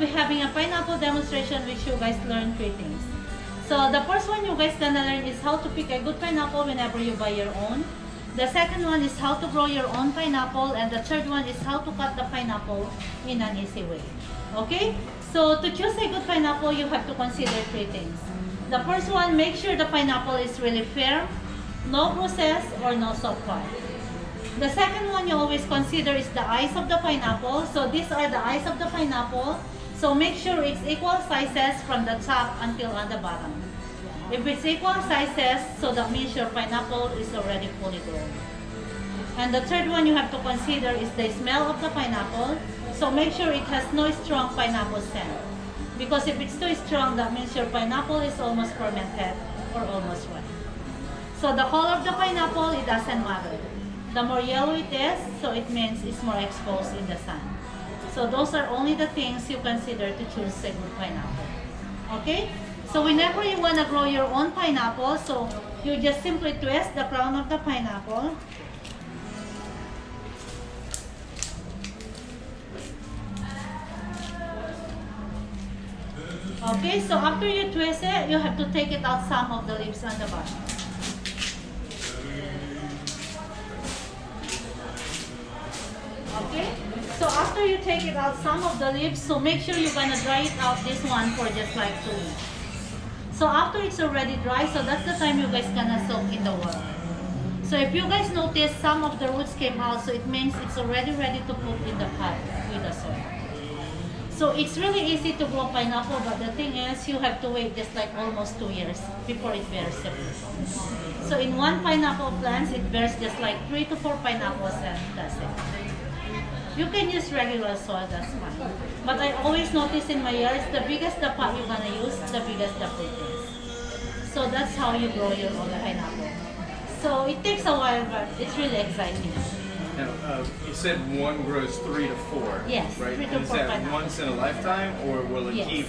be having a pineapple demonstration which you guys learn 3 things. So the first one you guys gonna learn is how to pick a good pineapple whenever you buy your own. The second one is how to grow your own pineapple, and the third one is how to cut the pineapple in an easy way. Okay? So to choose a good pineapple, you have to consider 3 things. The first one, make sure the pineapple is really firm, no bruises, or no soft part. The second one you always consider is the eyes of the pineapple. So these are the eyes of the pineapple. So make sure it's equal sizes from the top until on the bottom. If it's equal sizes, so that means your pineapple is already fully grown. And the third one you have to consider is the smell of the pineapple. So make sure it has no strong pineapple scent. Because if it's too strong, that means your pineapple is almost fermented or almost ripe. So the color of the pineapple, it doesn't matter. The more yellow it is, so it means it's more exposed in the sun. So those are only the things you consider to choose a good pineapple. Okay? So whenever you want to grow your own pineapple, so you just simply twist the crown of the pineapple. Okay, so after you twist it, you have to take it out some of the leaves on the bottom. Okay, so after you take it out some of the leaves, so make sure you're gonna dry it out this one for just like 2 weeks. So after it's already dry, so that's the time you guys gonna soak in the water. So if you guys notice some of the roots came out, so it means it's already ready to put in the pot with the soil. So it's really easy to grow pineapple, but the thing is you have to wait just like almost 2 years before it bears the fruit. So in one pineapple plant, it bears just like 3 to 4 pineapples, and that's it. You can use regular soil, that's fine. But I always notice in my yards, the biggest the pot you're gonna use, the biggest the fruit is. So that's how you grow your own pineapple. So it takes a while, but it's really exciting. Now, you said one grows 3 to 4. Yes, right? 3 to And 4 is that pineapples. once in a lifetime, or will it Yes. keep?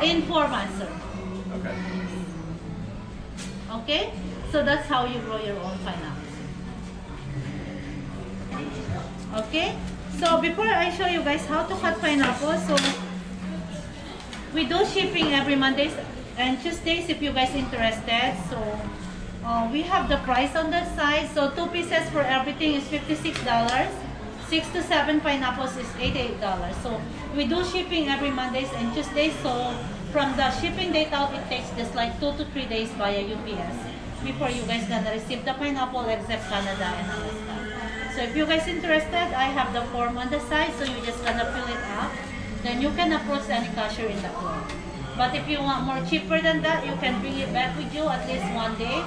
In 4 months, sir. Okay. Okay? So that's how you grow your own pineapple. Okay? So before I show you guys how to cut pineapple, so we do shipping every Mondays and Tuesdays if you guys interested. So we have the price on the side. So 2 pieces for everything is $56. 6 to 7 pineapples is $88. So we do shipping every Mondays and Tuesdays. So from the shipping date out, it takes just like 2 to 3 days via UPS before you guys gonna receive the pineapple, except Canada and Alaska. So if you guys interested, I have the form on the side, so you just gonna fill it up. Then you can approach any cashier in the floor. But if you want more cheaper than that, you can bring it back with you at least 1 day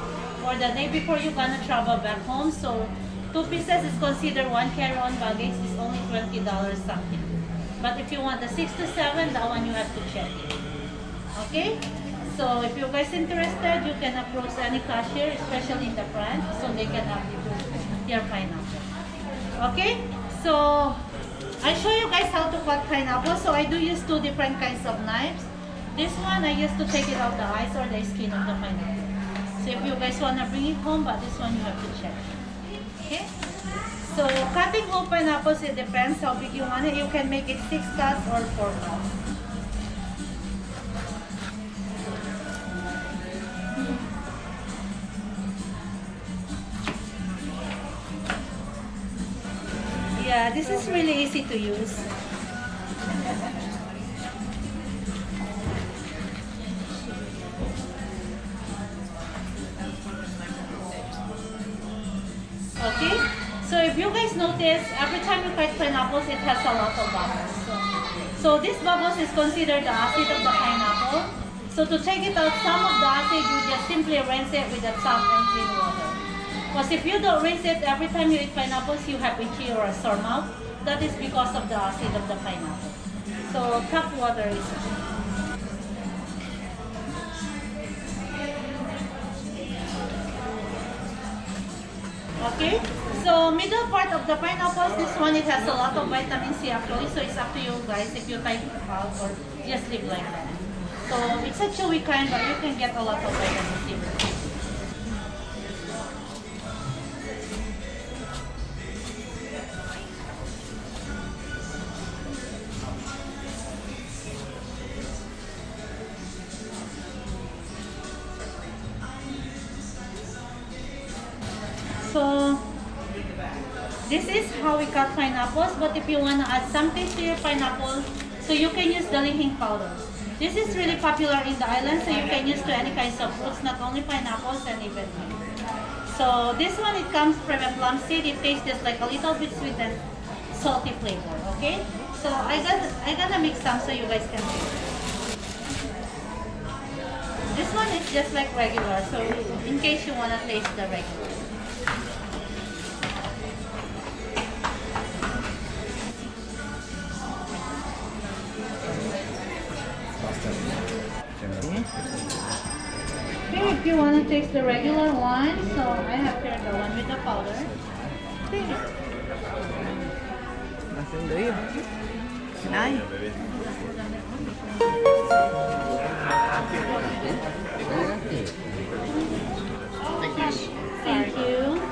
or the day before you're gonna travel back home. So 2 pieces is considered 1 carry-on baggage is only $20 something. But if you want the 6 to 7, that one you have to check it. Okay? So if you guys interested, you can approach any cashier, especially in the front, so they can help you do your pineapple. Okay? So I show you guys how to cut pineapple. So I do use 2 different kinds of knives. This one I used to take it out the eyes or the skin of the pineapple. So if you guys wanna bring it home, but this one you have to check. Okay? So cutting whole pineapples, it depends how big you want it. You can make it 6 cuts or 4 cuts. Yeah, this is really easy to use. Okay, so if you guys notice, every time you cut pineapples, it has a lot of bubbles. So this bubbles is considered the acid of the pineapple. So to take it out some of the acid, you just simply rinse it with a tap and clean water. Because if you don't rinse it every time you eat pineapples, you have itchy or a sore mouth. That is because of the acid of the pineapple. So tap water is okay. So middle part of the pineapples, this one it has a lot of vitamin C actually. So it's up to you guys if you type it out or just leave like that. So it's a chewy kind, but you can get a lot of vitamin C. This is how we cut pineapples, but if you want to add something to your pineapple, so you can use the linking powder. This is really popular in the island, so you can use to any kinds of fruits, not only pineapples and even meat. So this one, it comes from a plum seed. It tastes just like a little bit sweet and salty flavor, okay? So I gonna mix some so you guys can see. This one is just like regular, so in case you wanna taste the regular. Here, if you want to taste the regular one, so I have here the one with the powder. Thank you.